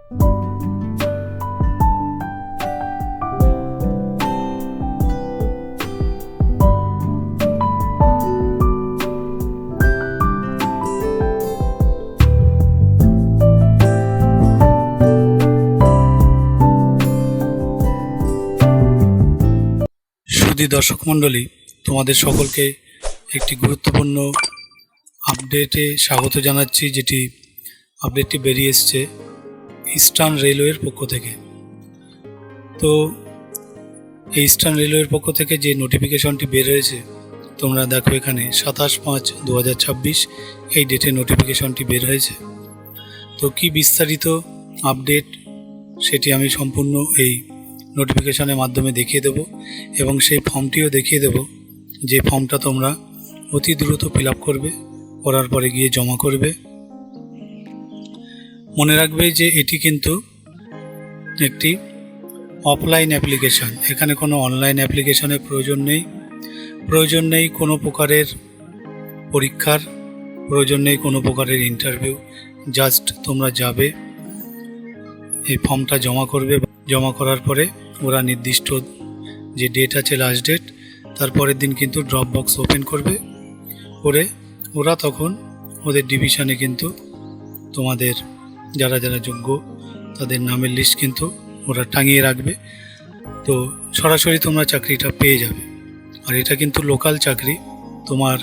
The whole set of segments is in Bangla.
দর্শক মণ্ডলী, তোমাদের সকলকে একটি গুরুত্বপূর্ণ আপডেটে স্বাগত জানাচ্ছি, যেটি আপডেটটি বেরিয়ে এসছে ইস্টার্ন রেলওয়ের পক্ষ থেকে। তো এই ইস্টার্ন রেলওয়ের পক্ষ থেকে যে নোটিফিকেশনটি বের হয়েছে, তোমরা দেখো এখানে 27/5/2026 এই ডেটে নোটিফিকেশনটি বের হয়েছে। তো কি বিস্তারিত আপডেট সেটি আমি সম্পূর্ণ এই নোটিফিকেশনের মাধ্যমে দেখিয়ে দেব, এবং সেই ফর্মটিও দেখিয়ে দেব, যে ফর্মটা তোমরা অতি দ্রুত ফিল আপ করবে, করার পরে গিয়ে জমা করবে। মনে রাখবে যে এটি কিন্তু একটি অফলাইন অ্যাপ্লিকেশান, এখানে কোনো অনলাইন অ্যাপ্লিকেশনের প্রয়োজন নেই কোনো প্রকারের পরীক্ষার, প্রয়োজন নেই কোনো প্রকারের ইন্টারভিউ। জাস্ট তোমরা যাবে, এই ফর্মটা জমা করবে, জমা করার পরে ওরা নির্দিষ্ট যে ডেট আছে লাস্ট ডেট, তারপরের দিন কিন্তু ড্রপ বক্স ওপেন করবে, করে ওরা তখন ওদের ডিভিশনে কিন্তু তোমাদের যারা যারা যোগ্য তাদের নামের লিস্ট কিন্তু ওরা টাঙিয়ে রাখবে। তো সরাসরি তোমরা চাকরিটা পেয়ে যাবে। আর এটা কিন্তু লোকাল চাকরি, তোমার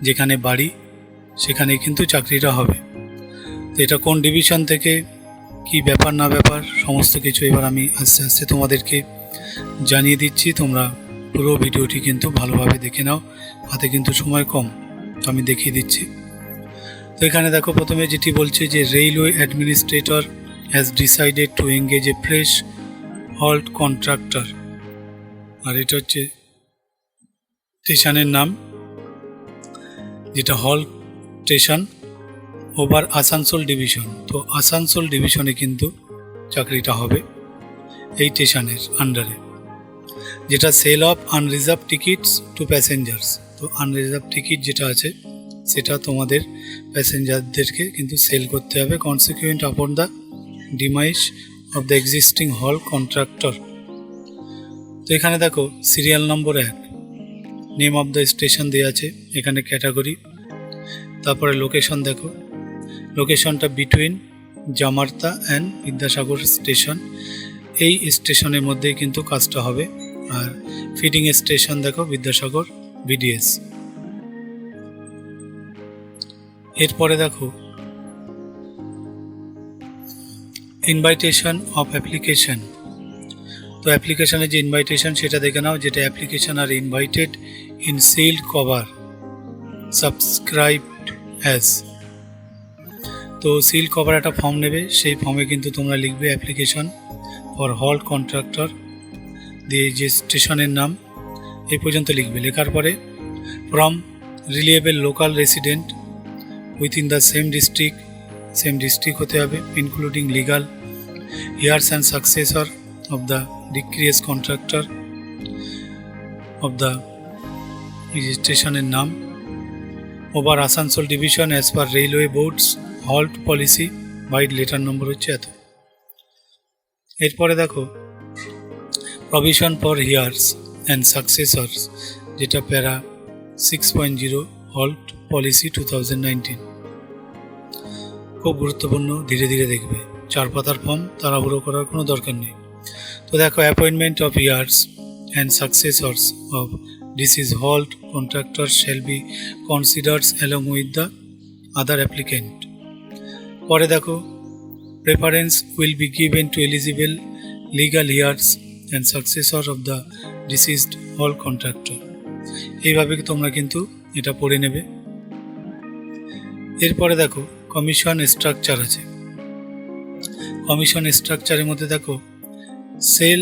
যেখানে বাড়ি সেখানে কিন্তু চাকরিটা হবে। তো এটা কোন ডিভিশন থেকে, কি ব্যাপার না ব্যাপার, সমস্ত কিছু এবার আমি আস্তে আস্তে তোমাদেরকে জানিয়ে দিচ্ছি। তোমরা পুরো ভিডিওটি কিন্তু ভালোভাবে দেখে নাও, হাতে কিন্তু সময় কম, তো আমি দেখিয়ে দিচ্ছি। তো এখানে দেখো প্রথমে যেটি বলছে যে railway administrator has decided to engage a fresh halt contractor. আর এটা হচ্ছে স্টেশনের নাম, যেটা halt station over Asansol division. তো আসানসোল ডিভিশনে কিন্তু চাকরিটা হবে এই স্টেশনের আন্ডারে, যেটা sale of unreserved tickets to passengers. তো আনরিজার্ভ টিকিট যেটা আছে সেটা তোমাদের প্যাসেঞ্জারদেরকে কিন্তু সেল করতে হবে, consequent upon the demise of the existing হল কন্ট্রাক্টর। তো এখানে দেখো serial number 1, name of the station দেওয়া আছে, এখানে ক্যাটাগরি, তারপরে লোকেশন দেখো, লোকেশনটা বিটুইন জামার্তা অ্যান্ড বিদ্যাসাগর স্টেশন, এই স্টেশনের মধ্যেই কিন্তু কাজটা হবে। আর ফিডিং স্টেশন দেখো বিদ্যাসাগর বিডিএস। এরপরে দেখো ইনভাইটেশন অফ অ্যাপ্লিকেশন। তো অ্যাপ্লিকেশনের যে ইনভাইটেশন সেটা দেখে নাও, যেটা application are invited in sealed cover subscribed as. তো সিল কভার একটা ফর্ম নেবে, সেই ফর্মে কিন্তু তোমরা লিখবে অ্যাপ্লিকেশন ফর হল্ট কন্ট্রাক্টর দিয়ে যে স্টেশনের নাম এই পর্যন্ত লিখবে। লেখার পরে from reliable local resident within the same district হতে হবে, including legal heirs and successor of the decrease contractor of the স্টেশনের নাম over Asansol division as per railway boards halt policy bite letter number হচ্ছে এত। এরপরে দেখো provision for heirs and successors, যেটা প্যারা 6.0 হল্ট পলিসি 2019। খুব গুরুত্বপূর্ণ, ধীরে ধীরে দেখবে, 4 পাতার ফর্ম, তাড়াহুড়ো করার কোনো দরকার নেই। তো দেখো appointment of heirs and successors of deceased halt contractor shall be considers along with the other applicant. পরে দেখো preference will be given to eligible legal heirs and successor of the deceased halt contractor. এইভাবে তোমরা কিন্তু এটা পড়ে নেবে। এরপরে দেখো কমিশন স্ট্রাকচার আছে। কমিশন স্ট্রাকচারের মধ্যে দেখো সেল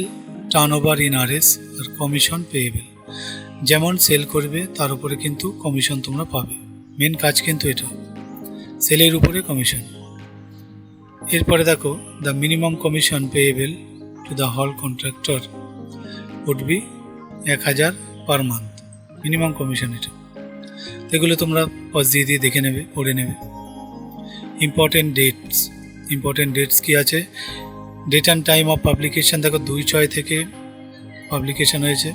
টার্নওভার ইন আরএস আর কমিশন পেয়েবেল। যেমন সেল করবে তার উপরে কিন্তু কমিশন তোমরা পাবে, মেন কাজ কিন্তু এটা, সেলের উপরে কমিশন। এরপরে দেখো the minimum commission payable to the hall contractor would be 1000 per month, minimum commission এটা। এগুলো তোমরা পজ দিয়ে দেখে নেবে, পড়ে নেবে। ইম্পর্টেন্ট ডেটস, ইম্পর্টেন্ট ডেটস কী আছে, date and time of publication দেখো 2/6 থেকে পাবলিকেশন হয়েছে।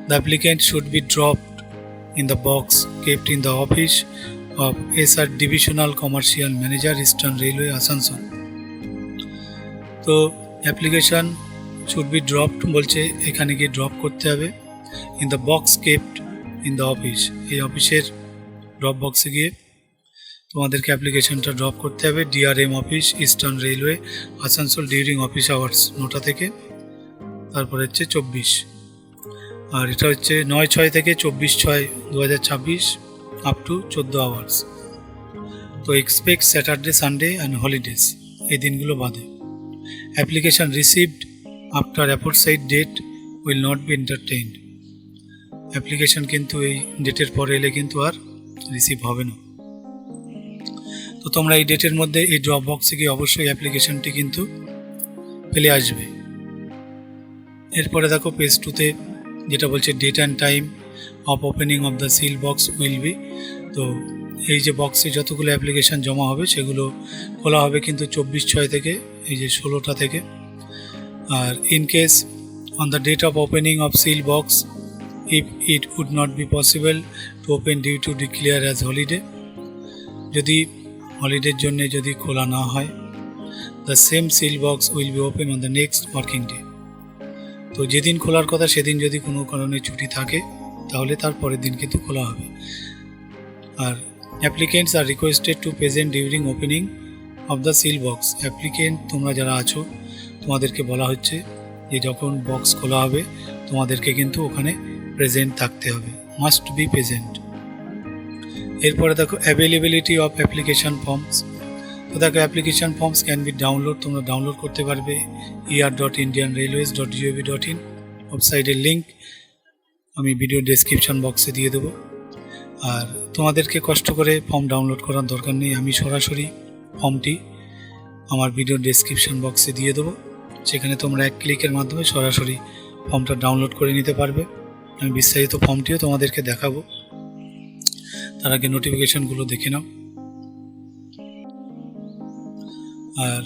The applicant should be dropped in the box kept in the office of SR Divisional Commercial Manager, Eastern Railway, Asansol. তো অ্যাপ্লিকেশন শুড বি ড্রপড বলছে, এখানে গিয়ে ড্রপ করতে হবে। In the box kept in the office, এই অফিসের ড্রপ বক্সে গিয়ে তোমাদেরকে অ্যাপ্লিকেশনটা ড্রপ করতে হবে। DRM office, eastern railway, Asansol, during office hours 9টা থেকে তারপরে হচ্ছে 24, আর এটা হচ্ছে 9/6 থেকে 24/6/2026 আপ টু 14 আওয়ার্স। তো expect Saturday, Sunday and holidays, এই দিনগুলো বাদে। Application received after aforesaid date will not be entertained, application কিন্তু এই ডেটের পরে এলে কিন্তু আর রিসিভ হবে না। তো তোমরা এই ডেটের মধ্যে এই ড্রপ বক্সে গিয়ে অবশ্যই অ্যাপ্লিকেশানটি কিন্তু ফেলে আসবে। এরপরে দেখো পেজ 2তে যেটা বলছে date and time of opening of the seal box will be, তো এই যে বক্সে যতগুলো অ্যাপ্লিকেশান জমা হবে সেগুলো খোলা হবে কিন্তু 24/6 থেকে এই যে 16টা থেকে। আর in case on the date of opening of seal box if it would not be possible to open due to declare as holiday, যদি হলিডের জন্য যদি খোলা না হয়, the same seal box will be open on the next working day, তো যেদিন খোলার কথা সেদিন যদি কোনো কারণে ছুটি থাকে তাহলে তার পরের দিন কিন্তু খোলা হবে। আর applicants are requested to present during opening of the seal box, applicant তোমরা যারা আছো তোমাদেরকে বলা হচ্ছে যে যখন বক্স খোলা হবে তোমাদেরকে কিন্তু ওখানে প্রেজেন্ট থাকতে হবে, মাস্ট বি প্রেজেন্ট। এরপরে দেখো অ্যাভেলেবিলিটি অফ অ্যাপ্লিকেশান ফর্মস, তো দেখো application forms can be download, তোমরা ডাউনলোড করতে পারবে er.indianrailways.gov.in ওয়েবসাইটের লিঙ্ক আমি ভিডিও ডেসক্রিপশন বক্সে দিয়ে দেবো। আর তোমাদেরকে কষ্ট করে ফর্ম ডাউনলোড করার দরকার নেই, আমি সরাসরি ফর্মটি আমার ভিডিও ডেসক্রিপশন বক্সে দিয়ে দেবো, সেখানে তোমরা এক ক্লিকের মাধ্যমে সরাসরি ফর্মটা ডাউনলোড করে নিতে পারবে। আমি বিস্তারিত ফর্মটিও তোমাদেরকে দেখাবো, তার আগে নোটিফিকেশনগুলো দেখে নাও। আর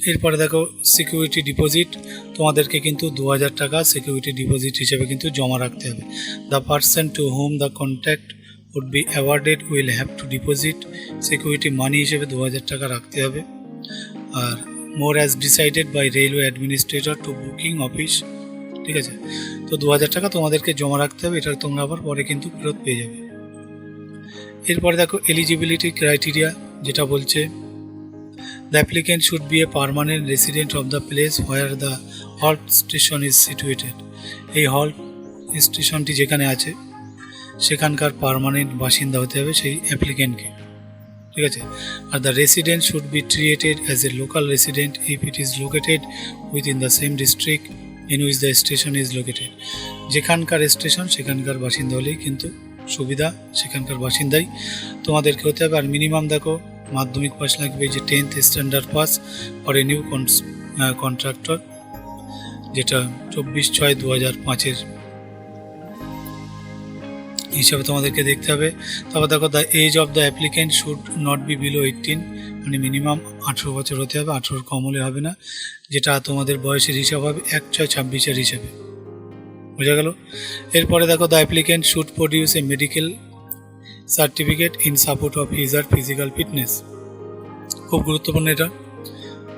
এরপরে দেখো সিকিউরিটি ডিপোজিট, তোমাদেরকে কিন্তু 2000 টাকা সিকিউরিটি ডিপোজিট হিসেবে কিন্তু জমা রাখতে হবে। The person to home the contact would be awarded will have to deposit security money হিসেবে 2000 টাকা রাখতে হবে। আর more as decided by railway administrator to booking office, ঠিক আছে। তো 2000 টাকা তোমাদেরকে জমা রাখতে হবে, এটা তোমরা আবার পরে কিন্তু ফেরত পেয়ে যাবে। এরপরে দেখো এলিজিবিলিটি ক্রাইটেরিয়া, যেটা বলছে the applicant should be a permanent resident of the place where the halt station is situated, এই halt স্টেশনটি যেখানে আছে সেখানকার পার্মানেন্ট বাসিন্দা হতে হবে সেই অ্যাপ্লিকেন্টকে, ঠিক আছে। Are the resident should be treated as a local resident if it is located within the same district in which the station is located, যেখানকার স্টেশন সেখানকার বাসিন্দা হলেই কিন্তু সুবিধা, সেখানকার বাসিন্দাই তোমাদেরকে হতে হবে। আর মিনিমাম দেখো মাধ্যমিক পাস লাগবে, যে 10th standard pass for a new contractor, যেটা 24/6/2005 হিসাবে তোমাদেরকে দেখতে হবে। তারপর দেখো the age of the applicant should not be below 18, মানে মিনিমাম 18 বছর হতে হবে, 18 কম হলে হবে না, যেটা তোমাদের বয়সের হিসাব হবে 1/6/26 হিসাবে, বোঝা গেল। এরপরে দেখো the applicant should produce a medical certificate in support of his or physical fitness, খুব গুরুত্বপূর্ণ এটা।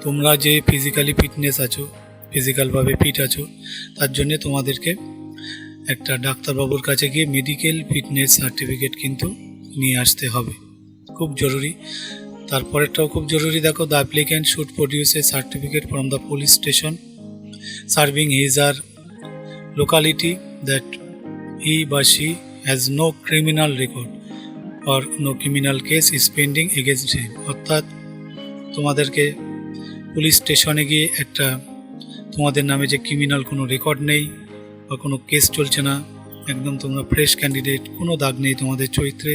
তোমরা যে ফিজিক্যালি ফিটনেস আছো, ফিজিক্যালভাবে ফিট আছো, তার জন্যে তোমাদেরকে একটা ডাক্তারবাবুর কাছে গিয়ে মেডিকেল ফিটনেস সার্টিফিকেট কিন্তু নিয়ে আসতে হবে, খুব জরুরি। তারপরেরটাও খুব জরুরি, দেখো the applicant should produce a certificate from the police station serving his or locality that he বা she has no criminal record or no criminal case is pending against him, অর্থাৎ তোমাদেরকে পুলিশ স্টেশনে গিয়ে একটা তোমাদের নামে যে ক্রিমিনাল কোনো রেকর্ড নেই বা কোনো কেস চলছে না, একদম তোমরা ফ্রেশ ক্যান্ডিডেট, কোনো দাগ নেই তোমাদের চরিত্রে,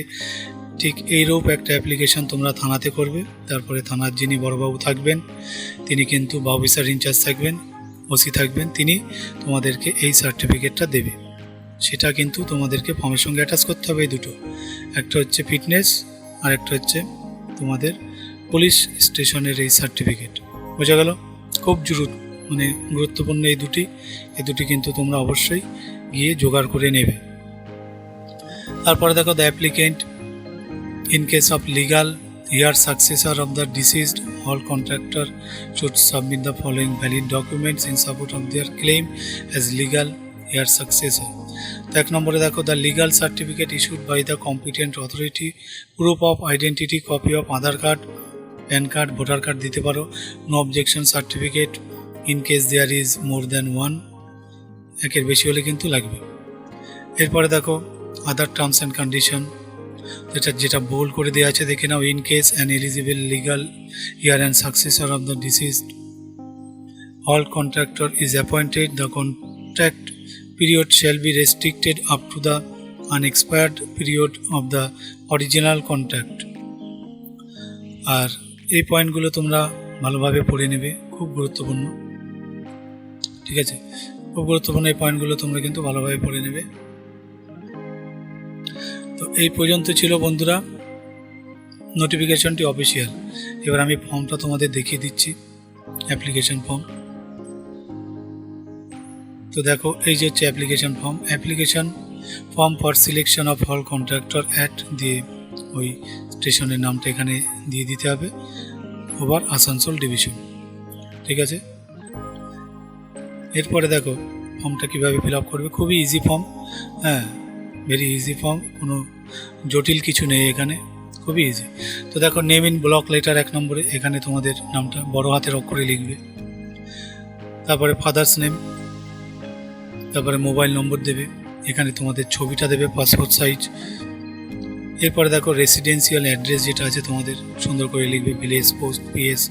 ঠিক এইরূপ একটা অ্যাপ্লিকেশান তোমরা থানাতে করবে। তারপরে থানার যিনি বড়বাবু থাকবেন তিনি কিন্তু বা অফিসার ইনচার্জ থাকবেন, ওসি থাকবেন, তিনি তোমাদেরকে এই সার্টিফিকেটটা দেবে। সেটা কিন্তু তোমাদেরকে ফর্মের সঙ্গে অ্যাটাচ করতে হবে, এই দুটো, একটা হচ্ছে ফিটনেস আর একটা হচ্ছে তোমাদের পুলিশ স্টেশনের এই সার্টিফিকেট। বোঝা গেল? খুব গুরুত্বপূর্ণ এই দুটি কিন্তু তোমরা অবশ্যই গিয়ে জোগাড় করে নেবে। তারপরে দেখো, the applicant in case of legal heir successor of the deceased all contractor should submit the following valid documents in support of their claim as legal heir successor. তো 1 নম্বরে দেখো, the legal certificate issued by the competent authority, proof of identity, copy of Aadhaar card, pan card, voter card দিতে পারো, no objection certificate in case there is more than one, একের বেশি হলে কিন্তু লাগবে। এরপরে দেখো, আদার টার্মস অ্যান্ড কন্ডিশন, যেটা বোল্ড করে দেওয়া আছে দেখে নাও। In case an eligible legal heir and successor of the deceased all contractor is appointed, the contract period shall be restricted up to the unexpired period of the original contract। আর এই পয়েন্টগুলো তোমরা ভালোভাবে পড়ে নেবে, খুব গুরুত্বপূর্ণ। ঠিক আছে, খুব গুরুত্বপূর্ণ এই পয়েন্টগুলো তোমরা কিন্তু ভালোভাবে পড়ে নেবে। তো এই পর্যন্ত ছিল বন্ধুরা নোটিফিকেশনটি অফিসিয়াল। এবার আমি ফর্মটা তোমাদের দেখিয়ে দিচ্ছি, অ্যাপ্লিকেশন ফর্ম। তো দেখো, এই যে হচ্ছে application form for selection of হল কন্ট্রাক্টর অ্যাট দিয়ে ওই স্টেশনের নামটা এখানে দিয়ে দিতে হবে, ওভার আসানসোল ডিভিশন। ঠিক আছে, এরপরে দেখো ফর্মটা কীভাবে ফিল আপ করবে। খুবই ইজি ফর্ম, হ্যাঁ, ভেরি ইজি ফর্ম, কোনো জটিল কিছু নেই এখানে, খুবই ইজি। তো দেখো, নেম ইন ব্লক লেটার 1 নম্বরে, এখানে তোমাদের নামটা বড় হাতের অক্ষরে লিখবে। তারপরে ফাদার্স নেম, তারপরে মোবাইল নম্বর দেবে, এখানে তোমাদের ছবিটা দেবে পাসপোর্ট সাইজ। এরপরে দেখো, রেসিডেন্সিয়াল অ্যাড্রেস যেটা আছে তোমাদের সুন্দর করে লিখবে, ভিলেজ, পোস্ট, পিএস,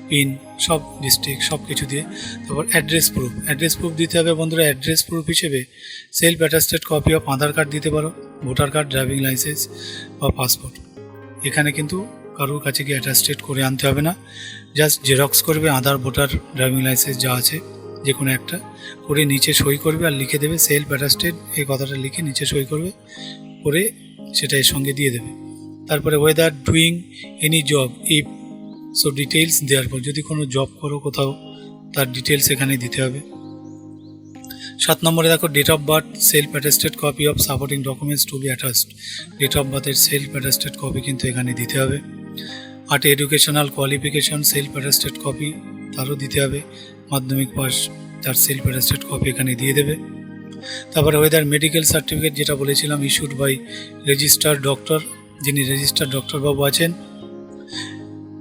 পিন, সব ডিস্ট্রিক্ট সব কিছু দিয়ে। তারপর অ্যাড্রেস প্রুফ দিতে হবে বন্ধুরা। অ্যাড্রেস প্রুফ হিসেবে self attested copy of Aadhaar card দিতে পারো, ভোটার কার্ড, ড্রাইভিং লাইসেন্স বা পাসপোর্ট। এখানে কিন্তু কারোর কাছে গিয়ে অ্যাটাস্টেড করে আনতে হবে না, জাস্ট জেরক্স করবে আধার, ভোটার, ড্রাইভিং লাইসেন্স যা আছে যে কোনো একটা করে নিচে সই করবে আর লিখে দেবে সেলফ অ্যাটাস্টেড, এই কথাটা লিখে নিচে সই করবে, করে সেটা এর সঙ্গে দিয়ে দেবে। তারপরে weather doing any job if so details দেওয়ার পর, যদি কোনো জব করো কোথাও তার ডিটেলস এখানে দিতে হবে। 7 নম্বরে দেখো, date of birth, self attested copy of supporting documents to be attached. Date of বার্থের সেলফ অ্যাটাস্টেড কপি কিন্তু এখানে দিতে হবে। 8 educational qualification, self attested copy তারও দিতে হবে, মাধ্যমিক পাস তার সেলফ অ্যাটাস্টেড কপি এখানে দিয়ে দেবে। তারপরে ওয়েদার মেডিকেল সার্টিফিকেট যেটা বলেছিলাম, ইস্যুড বাই রেজিস্টার্ড ডক্টর, যিনি রেজিস্টার্ড ডক্টরবাবু আছেন,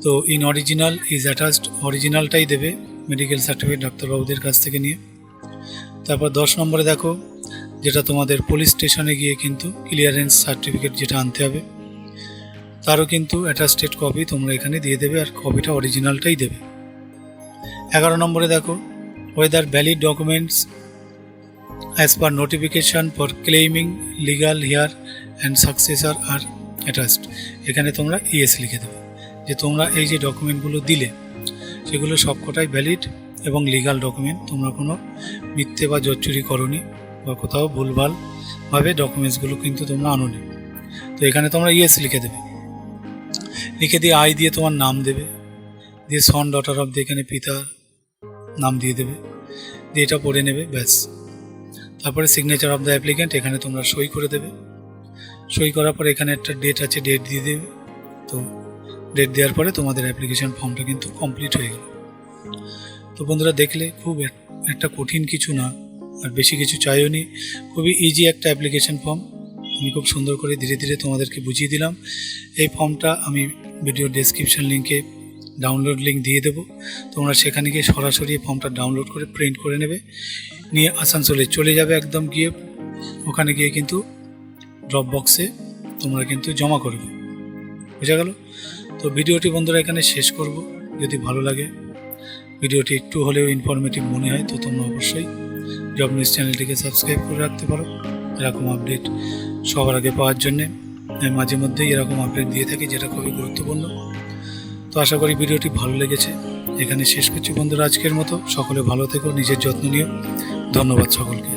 তো ইন অরিজিনাল ইজ অ্যাটাচড, অরিজিনালটাই দেবে মেডিকেল সার্টিফিকেট ডাক্তারবাবুদের কাছ থেকে নিয়ে। তারপর 10 নম্বরে দেখো, যেটা তোমাদের পুলিশ স্টেশনে গিয়ে কিন্তু ক্লিয়ারেন্স সার্টিফিকেট যেটা আনতে হবে, তারও কিন্তু অ্যাটাস্টেড কপি তোমরা এখানে দিয়ে দেবে, আর কপিটা অরিজিনালটাই দেবে। 11 নম্বরে দেখো, weather valid documents as per notification for claiming legal heir and successor are attached, এখানে তোমরা ইয়েস লিখে দেবে, যে তোমরা এই যে ডকুমেন্টগুলো দিলে সেগুলো সবকটাই ভ্যালিড এবং লিগাল ডকুমেন্ট, তোমরা কোনো মিথ্যে বা জোচ্চুরি করনি বা কোথাও ভুলভালভাবে ডকুমেন্টসগুলো কিন্তু তোমরা আনোনি। তো এখানে তোমরা ইয়েস লিখে দেবে, লিখে দিয়ে আই দিয়ে তোমার নাম দেবে, দিয়ে সন ডটার অফ দিয়ে এখানে পিতার নাম দিয়ে দেবে, দিয়ে এটা পড়ে নেবে, ব্যাস। তারপরে সিগনেচার অফ দ্য অ্যাপ্লিকেন্ট, এখানে তোমরা সই করে দেবে। সই করার পরে এখানে একটা ডেট আছে, ডেট দিয়ে দেবে। তো ডেট দেওয়ার পরে তোমাদের অ্যাপ্লিকেশন ফর্মটা কিন্তু কমপ্লিট হয়ে গেল। তো বন্ধুরা, দেখলে খুব একটা কঠিন কিছু না, আর বেশি কিছু চাইও নি, খুবই ইজি একটা অ্যাপ্লিকেশন ফর্ম। আমি খুব সুন্দর করে ধীরে ধীরে তোমাদেরকে বুঝিয়ে দিলাম। এই ফর্মটা আমি ভিডিও ডেসক্রিপশন লিঙ্কে ডাউনলোড লিঙ্ক দিয়ে দেবো, তোমরা সেখানে গিয়ে সরাসরি ফর্মটা ডাউনলোড করে প্রিন্ট করে নেবে, নিয়ে আসানসোলে চলে যাবে। একদম গিয়ে ওখানে গিয়ে কিন্তু ড্রপ বক্সে তোমরা কিন্তু জমা করবে, বোঝা গেল? তো ভিডিওটি বন্ধুরা এখানে শেষ করব। যদি ভালো লাগে, ভিডিওটি একটু হলেও ইনফরমেটিভ মনে হয়, তো তোমরা অবশ্যই জব নিউজ চ্যানেলটিকে সাবস্ক্রাইব করে রাখতে পারো এরকম আপডেট সবার আগে পাওয়ার জন্যে। আমি মাঝে মধ্যেই এরকম আপডেট দিয়ে থাকি, যেটা খুবই গুরুত্বপূর্ণ। তো আশা করি ভিডিওটি ভালো লেগেছে। এখানে শেষ করছি বন্ধুরা আজকের মতো। সকলে ভালো থেকো, নিজের যত্ন নিও। ধন্যবাদ সকলকে।